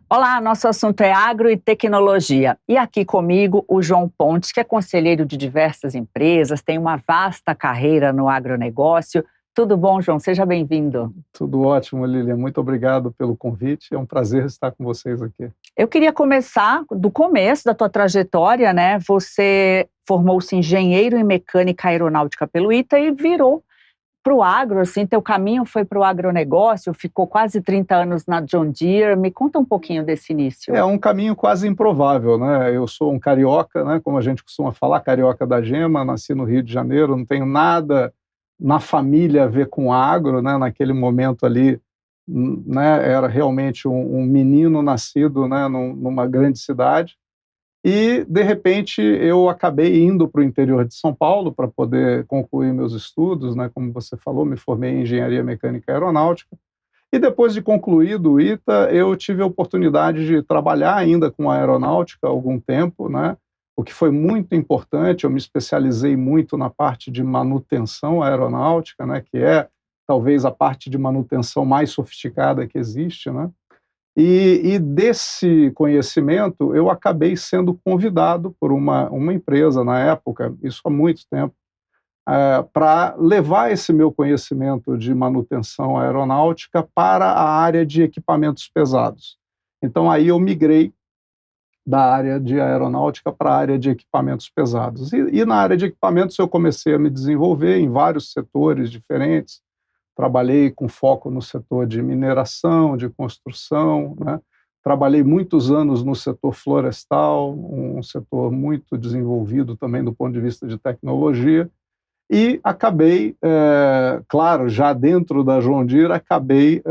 Olá, nosso assunto é agro e tecnologia. E aqui comigo o João Pontes, que é conselheiro de diversas empresas, tem uma vasta carreira no agronegócio. Tudo bom, João? Seja bem-vindo. Tudo ótimo, Lilian. Muito obrigado pelo convite. É um prazer estar com vocês aqui. Eu queria começar do começo da tua trajetória, né? Você formou-se engenheiro em mecânica aeronáutica pelo ITA e virou para o agro, assim, teu caminho foi para o agronegócio, ficou quase 30 anos na John Deere. Me conta um pouquinho desse início. É um caminho quase improvável, né? Eu sou um carioca, né? Como a gente costuma falar, carioca da gema, nasci no Rio de Janeiro, não tenho nada na família a ver com agro, né? Naquele momento ali, né? Era realmente um menino nascido, né? Numa grande cidade. E, de repente, eu acabei indo para o interior de São Paulo para poder concluir meus estudos, né? Como você falou, me formei em Engenharia Mecânica e Aeronáutica. E depois de concluído o ITA, eu tive a oportunidade de trabalhar ainda com a aeronáutica há algum tempo, né? O que foi muito importante. Eu me especializei muito na parte de manutenção aeronáutica, né? Que é talvez a parte de manutenção mais sofisticada que existe, né? E desse conhecimento, eu acabei sendo convidado por uma empresa na época, isso há muito tempo, para levar esse meu conhecimento de manutenção aeronáutica para a área de equipamentos pesados. Então, aí eu migrei da área de aeronáutica para a área de equipamentos pesados. E na área de equipamentos eu comecei a me desenvolver em vários setores diferentes. Trabalhei com foco no setor de mineração, de construção, né? Trabalhei muitos anos no setor florestal, um setor muito desenvolvido também do ponto de vista de tecnologia, e acabei, claro, já dentro da John Deere, acabei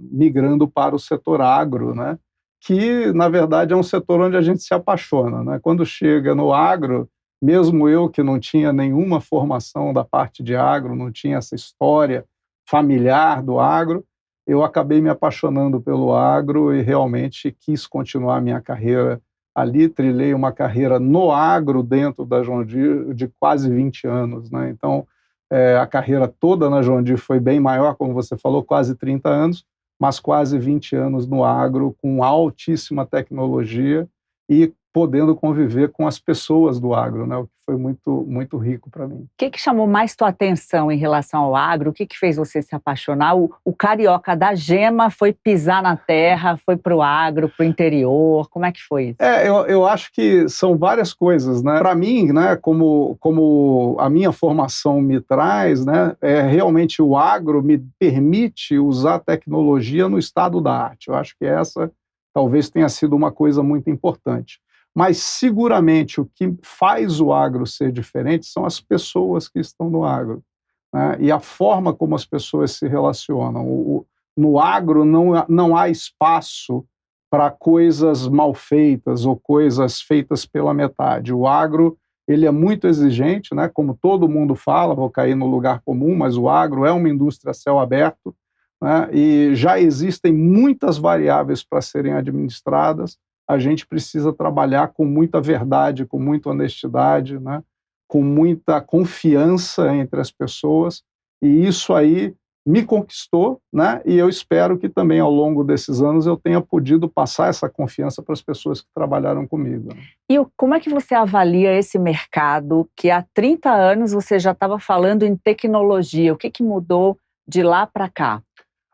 migrando para o setor agro, né? Que, na verdade, é um setor onde a gente se apaixona, né? Quando chega no agro, mesmo eu que não tinha nenhuma formação da parte de agro, não tinha essa história familiar do agro, eu acabei me apaixonando pelo agro e realmente quis continuar minha carreira ali. Trilhei uma carreira no agro dentro da John Deere de quase 20 anos, né? Então, a carreira toda na John Deere foi bem maior, como você falou, quase 30 anos, mas quase 20 anos no agro, com altíssima tecnologia e podendo conviver com as pessoas do agro, né? O que foi muito, muito rico para mim. O que chamou mais tua atenção em relação ao agro? O que fez você se apaixonar? O carioca da gema foi pisar na terra, foi para o agro, para o interior. Como é que foi isso? Eu acho que são várias coisas, né? Para mim, né, como a minha formação me traz, né, realmente o agro me permite usar tecnologia no estado da arte. Eu acho que essa talvez tenha sido uma coisa muito importante. Mas, seguramente, o que faz o agro ser diferente são as pessoas que estão no agro, né? E a forma como as pessoas se relacionam. No agro não há espaço para coisas mal feitas ou coisas feitas pela metade. O agro, ele é muito exigente, né? Como todo mundo fala, vou cair no lugar comum, mas o agro é uma indústria a céu aberto, né? E já existem muitas variáveis para serem administradas. A gente precisa trabalhar com muita verdade, com muita honestidade, né? Com muita confiança entre as pessoas, e isso aí me conquistou, né? E eu espero que também ao longo desses anos eu tenha podido passar essa confiança para as pessoas que trabalharam comigo. E como é que você avalia esse mercado que há 30 anos você já estava falando em tecnologia? O que mudou de lá para cá?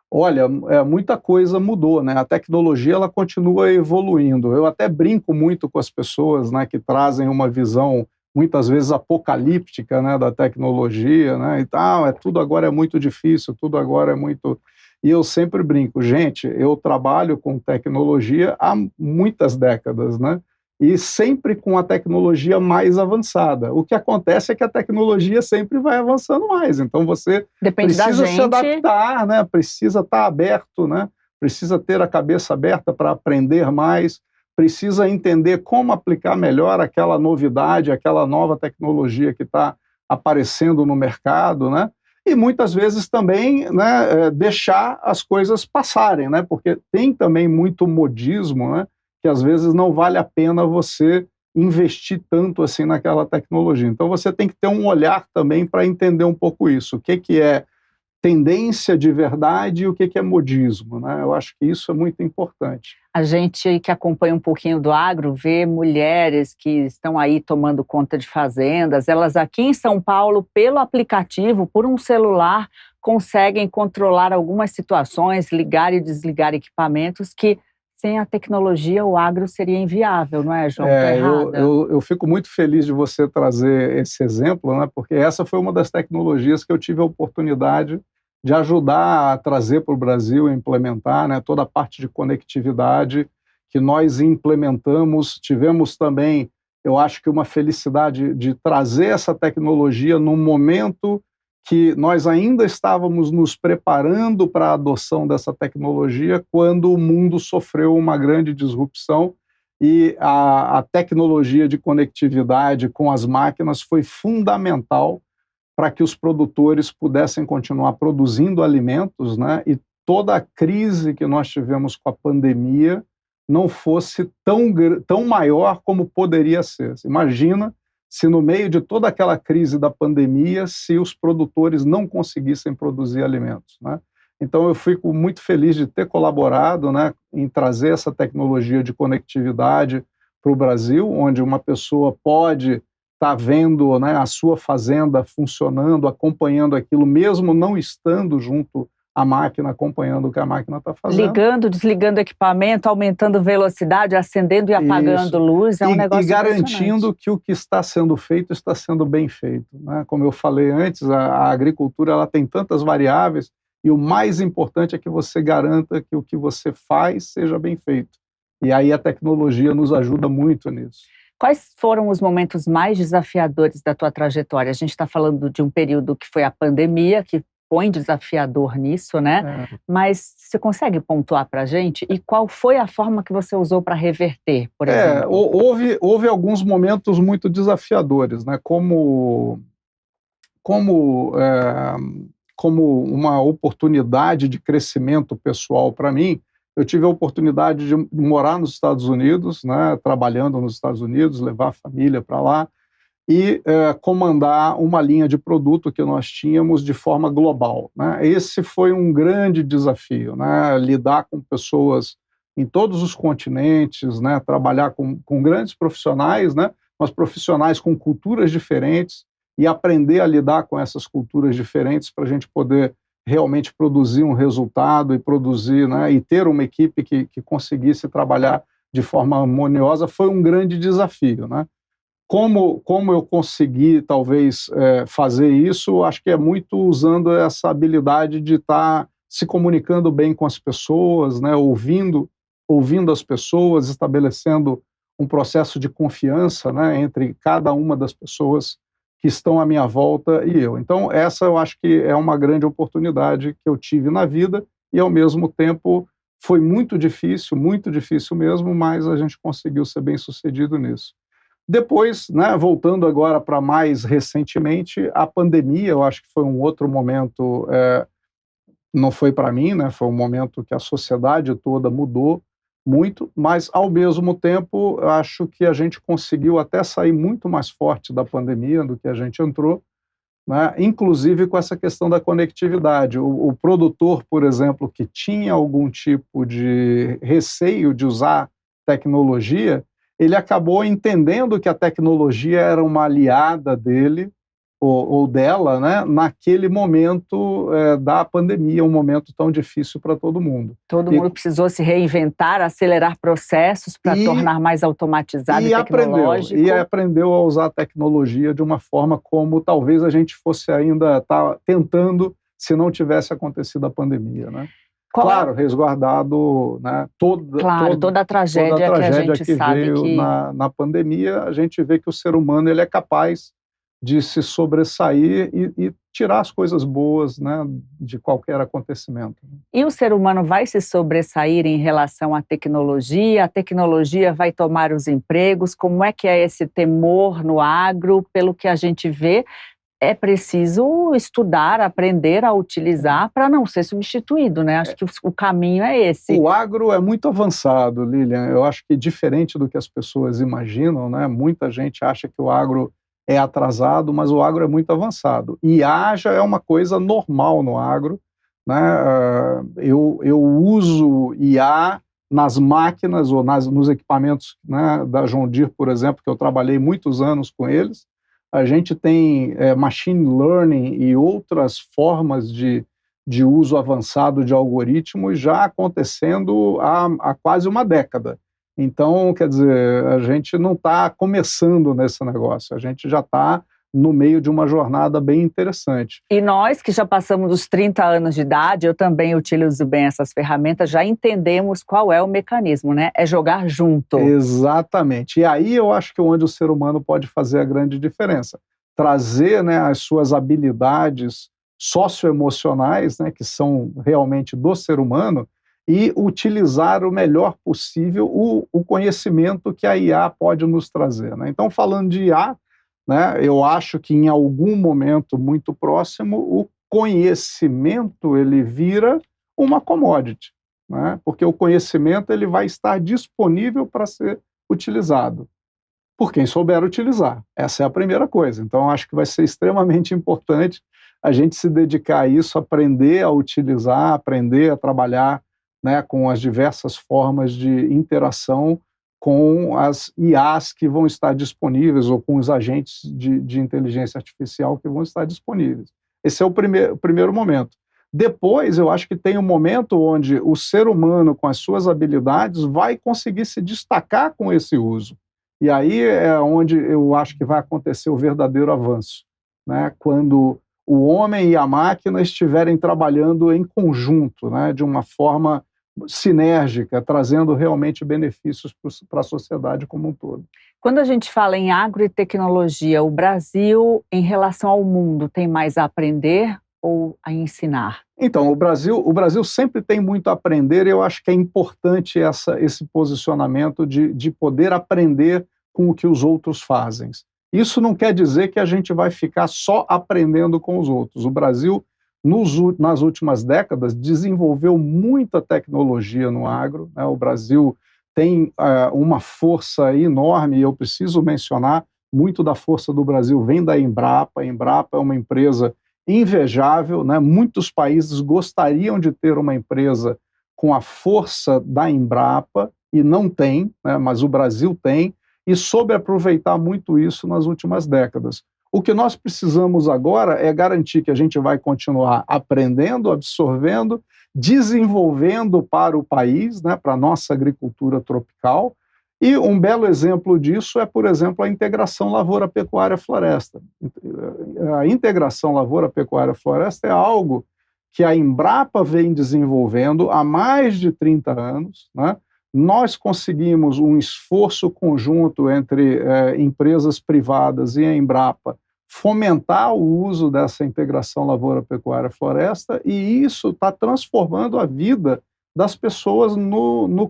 Olha, muita coisa mudou, né? A tecnologia ela continua evoluindo. Eu até brinco muito com as pessoas, né, que trazem uma visão muitas vezes apocalíptica, né, da tecnologia, né? E tal, tudo agora é muito difícil, tudo agora é muito. E eu sempre brinco, gente, eu trabalho com tecnologia há muitas décadas, né? E sempre com a tecnologia mais avançada. O que acontece é que a tecnologia sempre vai avançando mais, então você precisa se adaptar, né? Precisa estar aberto, né? Precisa ter a cabeça aberta para aprender mais, precisa entender como aplicar melhor aquela novidade, aquela nova tecnologia que está aparecendo no mercado, né? E muitas vezes também, né, deixar as coisas passarem, né? Porque tem também muito modismo, né? Que às vezes não vale a pena você investir tanto assim naquela tecnologia. Então você tem que ter um olhar também para entender um pouco isso. O que é tendência de verdade e o que é modismo, né? Eu acho que isso é muito importante. A gente que acompanha um pouquinho do agro vê mulheres que estão aí tomando conta de fazendas, elas aqui em São Paulo, pelo aplicativo, por um celular, conseguem controlar algumas situações, ligar e desligar equipamentos que, sem a tecnologia, o agro seria inviável, não é, João? Estou errada? Eu fico muito feliz de você trazer esse exemplo, né? Porque essa foi uma das tecnologias que eu tive a oportunidade de ajudar a trazer para o Brasil, a implementar, né? Toda a parte de conectividade que nós implementamos. Tivemos também, eu acho que uma felicidade de trazer essa tecnologia num momento que nós ainda estávamos nos preparando para a adoção dessa tecnologia quando o mundo sofreu uma grande disrupção e a tecnologia de conectividade com as máquinas foi fundamental para que os produtores pudessem continuar produzindo alimentos, né? E toda a crise que nós tivemos com a pandemia não fosse tão maior como poderia ser. Imagina se no meio de toda aquela crise da pandemia, se os produtores não conseguissem produzir alimentos, né? Então eu fico muito feliz de ter colaborado, né, em trazer essa tecnologia de conectividade para o Brasil, onde uma pessoa pode estar vendo, né, a sua fazenda funcionando, acompanhando aquilo, mesmo não estando junto à máquina, acompanhando o que a máquina está fazendo. Ligando, desligando equipamento, aumentando velocidade, acendendo e apagando luz, é um negócio e garantindo que o que está sendo feito está sendo bem feito, né? Como eu falei antes, a agricultura ela tem tantas variáveis e o mais importante é que você garanta que o que você faz seja bem feito. E aí a tecnologia nos ajuda muito nisso. Quais foram os momentos mais desafiadores da tua trajetória? A gente está falando de um período que foi a pandemia, que põe desafiador nisso, né? Mas você consegue pontuar para a gente? E qual foi a forma que você usou para reverter, por exemplo? Houve alguns momentos muito desafiadores, né? Como uma oportunidade de crescimento pessoal para mim, eu tive a oportunidade de morar nos Estados Unidos, né, trabalhando nos Estados Unidos, levar a família para lá e comandar uma linha de produto que nós tínhamos de forma global, né? Esse foi um grande desafio, né, lidar com pessoas em todos os continentes, né, trabalhar com grandes profissionais, né, mas profissionais com culturas diferentes e aprender a lidar com essas culturas diferentes para a gente poder realmente produzir um resultado e produzir, né, e ter uma equipe que conseguisse trabalhar de forma harmoniosa foi um grande desafio, né? Como eu consegui, talvez, fazer isso, acho que é muito usando essa habilidade de estar se comunicando bem com as pessoas, né, ouvindo as pessoas, estabelecendo um processo de confiança, né, entre cada uma das pessoas que estão à minha volta e eu. Então, essa eu acho que é uma grande oportunidade que eu tive na vida e, ao mesmo tempo, foi muito difícil mesmo, mas a gente conseguiu ser bem-sucedido nisso. Depois, né, voltando agora para mais recentemente, a pandemia, eu acho que foi um outro momento, não foi para mim, né, foi um momento que a sociedade toda mudou muito, mas, ao mesmo tempo, eu acho que a gente conseguiu até sair muito mais forte da pandemia do que a gente entrou, né, inclusive com essa questão da conectividade. O produtor, por exemplo, que tinha algum tipo de receio de usar tecnologia, ele acabou entendendo que a tecnologia era uma aliada dele ou dela, né, naquele momento da pandemia, um momento tão difícil para todo mundo. Todo mundo precisou se reinventar, acelerar processos para tornar mais automatizado e tecnológico. E aprendeu a usar a tecnologia de uma forma como talvez a gente fosse ainda estar tentando se não tivesse acontecido a pandemia, né? Claro, resguardado, né, toda a tragédia que a gente sabe veio que... na pandemia, a gente vê que o ser humano ele é capaz de se sobressair e tirar as coisas boas, né, de qualquer acontecimento. E o ser humano vai se sobressair em relação à tecnologia? A tecnologia vai tomar os empregos? Como é que é esse temor no agro? Pelo que a gente vê, é preciso estudar, aprender a utilizar para não ser substituído, né? Acho que o caminho é esse. O agro é muito avançado, Lilian. Eu acho que diferente do que as pessoas imaginam, né? Muita gente acha que o agro é atrasado, mas o agro é muito avançado. IA já é uma coisa normal no agro, né? Eu uso IA nas máquinas ou nos equipamentos, né, da John Deere, por exemplo, que eu trabalhei muitos anos com eles. A gente tem machine learning e outras formas de uso avançado de algoritmos já acontecendo há quase uma década. Então, quer dizer, a gente não está começando nesse negócio, a gente já está no meio de uma jornada bem interessante. E nós que já passamos dos 30 anos de idade, eu também utilizo bem essas ferramentas, já entendemos qual é o mecanismo, né? É jogar junto. Exatamente. E aí eu acho que onde o ser humano pode fazer a grande diferença. Trazer, né, as suas habilidades socioemocionais, né, que são realmente do ser humano, e utilizar o melhor possível o conhecimento que a IA pode nos trazer, né? Então, falando de IA, né, eu acho que em algum momento muito próximo o conhecimento ele vira uma commodity, né? Porque o conhecimento ele vai estar disponível para ser utilizado por quem souber utilizar. Essa é a primeira coisa. Então, acho que vai ser extremamente importante a gente se dedicar a isso, aprender a utilizar, aprender a trabalhar, né, com as diversas formas de interação com as IAs que vão estar disponíveis ou com os agentes de inteligência artificial que vão estar disponíveis. Esse é o primeiro momento. Depois, eu acho que tem um momento onde o ser humano, com as suas habilidades, vai conseguir se destacar com esse uso. E aí é onde eu acho que vai acontecer o verdadeiro avanço, né? Quando o homem e a máquina estiverem trabalhando em conjunto, né? De uma forma sinérgica, trazendo realmente benefícios para a sociedade como um todo. Quando a gente fala em agro e tecnologia, o Brasil, em relação ao mundo, tem mais a aprender ou a ensinar? Então, o Brasil sempre tem muito a aprender e eu acho que é importante esse posicionamento de poder aprender com o que os outros fazem. Isso não quer dizer que a gente vai ficar só aprendendo com os outros. O Brasil, nas últimas décadas, desenvolveu muita tecnologia no agro, né? O Brasil tem uma força enorme, e eu preciso mencionar, muito da força do Brasil vem da Embrapa. A Embrapa é uma empresa invejável, né? Muitos países gostariam de ter uma empresa com a força da Embrapa, e não tem, né? Mas o Brasil tem, e soube aproveitar muito isso nas últimas décadas. O que nós precisamos agora é garantir que a gente vai continuar aprendendo, absorvendo, desenvolvendo para o país, né, para a nossa agricultura tropical. E um belo exemplo disso é, por exemplo, a integração lavoura-pecuária-floresta. A integração lavoura-pecuária-floresta é algo que a Embrapa vem desenvolvendo há mais de 30 anos, né? Nós conseguimos um esforço conjunto entre empresas privadas e a Embrapa fomentar o uso dessa integração lavoura-pecuária-floresta, e isso está transformando a vida das pessoas no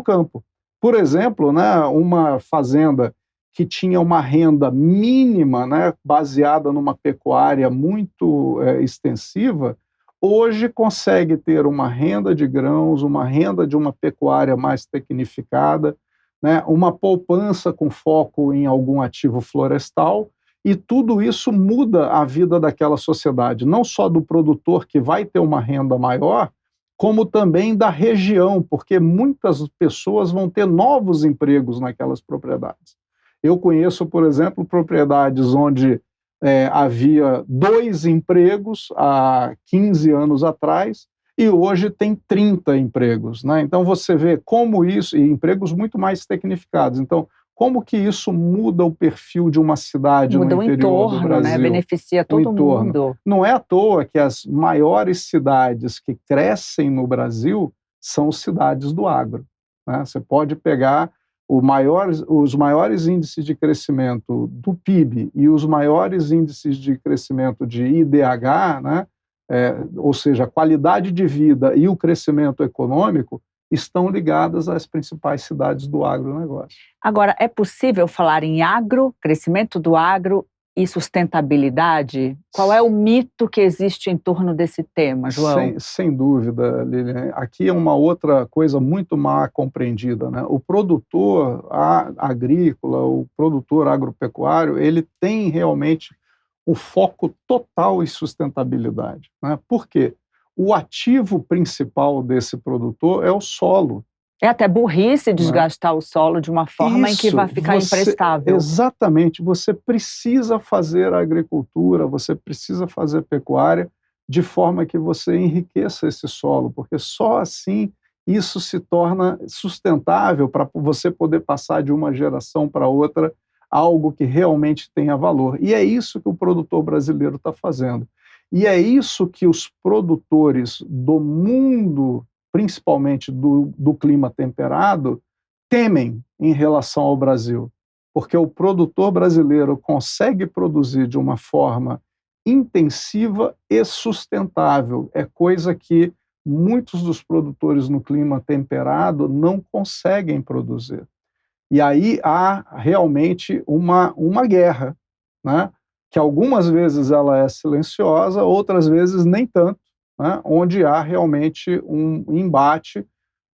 campo. Por exemplo, né, uma fazenda que tinha uma renda mínima, né, baseada numa pecuária muito extensiva, hoje consegue ter uma renda de grãos, uma renda de uma pecuária mais tecnificada, né, uma poupança com foco em algum ativo florestal, e tudo isso muda a vida daquela sociedade, não só do produtor, que vai ter uma renda maior, como também da região, porque muitas pessoas vão ter novos empregos naquelas propriedades. Eu conheço, por exemplo, propriedades onde havia 2 empregos há 15 anos atrás e hoje tem 30 empregos, né? Então você vê como isso, e empregos muito mais tecnificados. Então, como que isso muda o perfil de uma cidade no interior do Brasil? Né? Beneficia todo mundo. Não é à toa que as maiores cidades que crescem no Brasil são cidades do agro, né? Você pode pegar os maiores índices de crescimento do PIB e os maiores índices de crescimento de IDH, né? Ou seja, a qualidade de vida e o crescimento econômico estão ligadas às principais cidades do agronegócio. Agora, é possível falar em agro, crescimento do agro, e sustentabilidade? Qual é o mito que existe em torno desse tema, João? Sem dúvida, Lilian. Aqui é uma outra coisa muito mal compreendida, né? O produtor agrícola, o produtor agropecuário, ele tem realmente o foco total em sustentabilidade, né? Por quê? O ativo principal desse produtor é o solo. É até burrice desgastar o solo de uma forma em que vai ficar imprestável. Exatamente. Você precisa fazer a agricultura, você precisa fazer pecuária de forma que você enriqueça esse solo, porque só assim isso se torna sustentável para você poder passar de uma geração para outra algo que realmente tenha valor. E é isso que o produtor brasileiro está fazendo. E é isso que os produtores do mundo, principalmente do clima temperado, temem em relação ao Brasil, porque o produtor brasileiro consegue produzir de uma forma intensiva e sustentável. É coisa que muitos dos produtores no clima temperado não conseguem produzir. E aí há realmente uma guerra, né? Que algumas vezes ela é silenciosa, outras vezes nem tanto, né? Onde há realmente um embate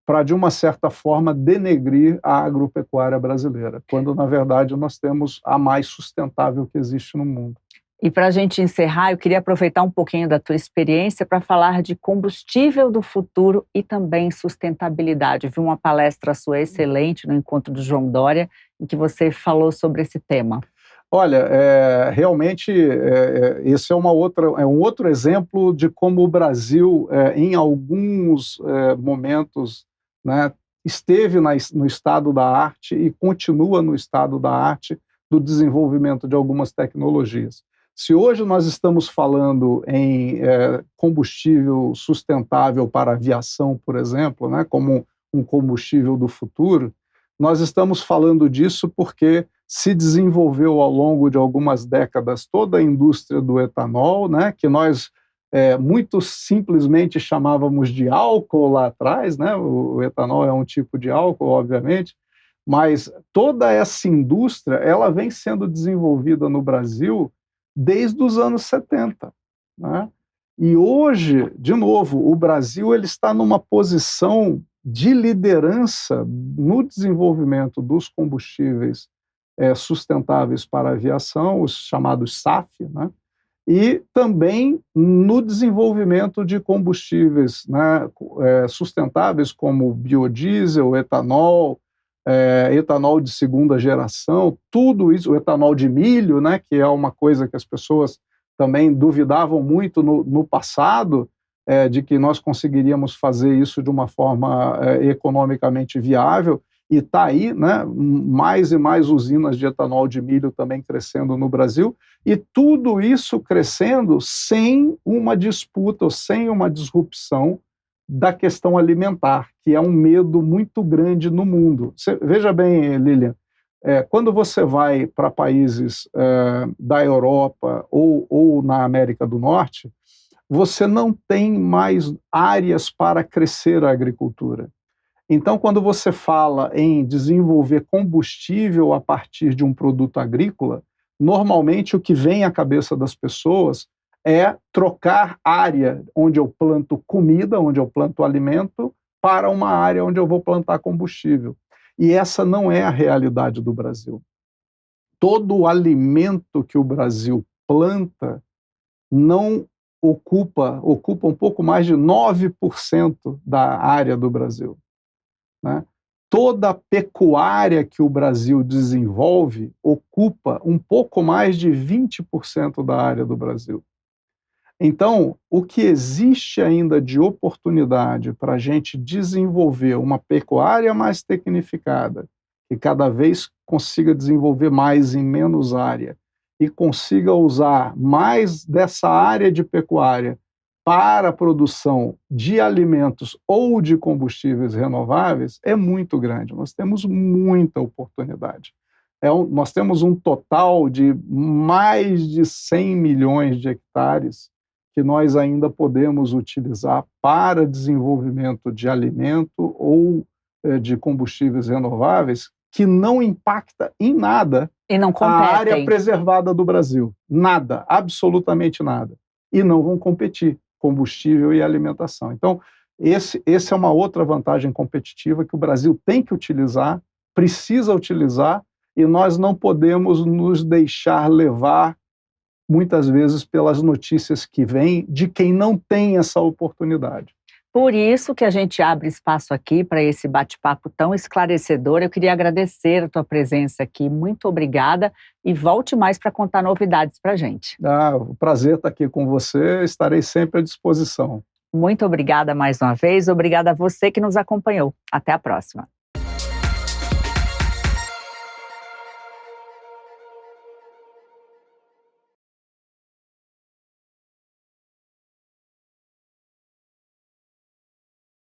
para, de uma certa forma, denegrir a agropecuária brasileira, quando, na verdade, nós temos a mais sustentável que existe no mundo. E para a gente encerrar, eu queria aproveitar um pouquinho da tua experiência para falar de combustível do futuro e também sustentabilidade. Eu vi uma palestra sua excelente no encontro do João Dória, em que você falou sobre esse tema. Olha, realmente esse é um outro exemplo de como o Brasil, em alguns momentos, né, esteve no estado da arte e continua no estado da arte do desenvolvimento de algumas tecnologias. Se hoje nós estamos falando em combustível sustentável para aviação, por exemplo, né, como um combustível do futuro, nós estamos falando disso porque se desenvolveu ao longo de algumas décadas toda a indústria do etanol, né, que nós muito simplesmente chamávamos de álcool lá atrás, né? O etanol é um tipo de álcool, obviamente, mas toda essa indústria ela vem sendo desenvolvida no Brasil desde os anos 70, né? E hoje, de novo, o Brasil ele está numa posição de liderança no desenvolvimento dos combustíveis sustentáveis para a aviação, os chamados SAF, né? E também no desenvolvimento de combustíveis, né, sustentáveis como biodiesel, etanol, etanol de segunda geração, tudo isso, o etanol de milho, né, que é uma coisa que as pessoas também duvidavam muito no passado, de que nós conseguiríamos fazer isso de uma forma economicamente viável, e está aí, né, mais e mais usinas de etanol de milho também crescendo no Brasil, e tudo isso crescendo sem uma disputa ou sem uma disrupção da questão alimentar, que é um medo muito grande no mundo. Veja bem, Lilian, quando você vai para países da Europa ou na América do Norte, você não tem mais áreas para crescer a agricultura. Então, quando você fala em desenvolver combustível a partir de um produto agrícola, normalmente o que vem à cabeça das pessoas é trocar área onde eu planto comida, onde eu planto alimento, para uma área onde eu vou plantar combustível. E essa não é a realidade do Brasil. Todo o alimento que o Brasil planta não ocupa um pouco mais de 9% da área do Brasil, né? Toda a pecuária que o Brasil desenvolve ocupa um pouco mais de 20% da área do Brasil. Então, o que existe ainda de oportunidade para a gente desenvolver uma pecuária mais tecnificada, que cada vez consiga desenvolver mais em menos área e consiga usar mais dessa área de pecuária para a produção de alimentos ou de combustíveis renováveis, é muito grande. Nós temos muita oportunidade. Nós temos um total de mais de 100 milhões de hectares que nós ainda podemos utilizar para desenvolvimento de alimento ou de combustíveis renováveis, que não impacta em nada E não a área competem. preservada do Brasil. Nada, absolutamente nada. E não vão competir, combustível e alimentação. Então, esse é uma outra vantagem competitiva que o Brasil tem que utilizar, precisa utilizar, e nós não podemos nos deixar levar, muitas vezes, pelas notícias que vêm de quem não tem essa oportunidade. Por isso que a gente abre espaço aqui para esse bate-papo tão esclarecedor. Eu queria agradecer a tua presença aqui. Muito obrigada e volte mais para contar novidades para a gente. O prazer estar aqui com você, estarei sempre à disposição. Muito obrigada mais uma vez. Obrigada a você que nos acompanhou. Até a próxima.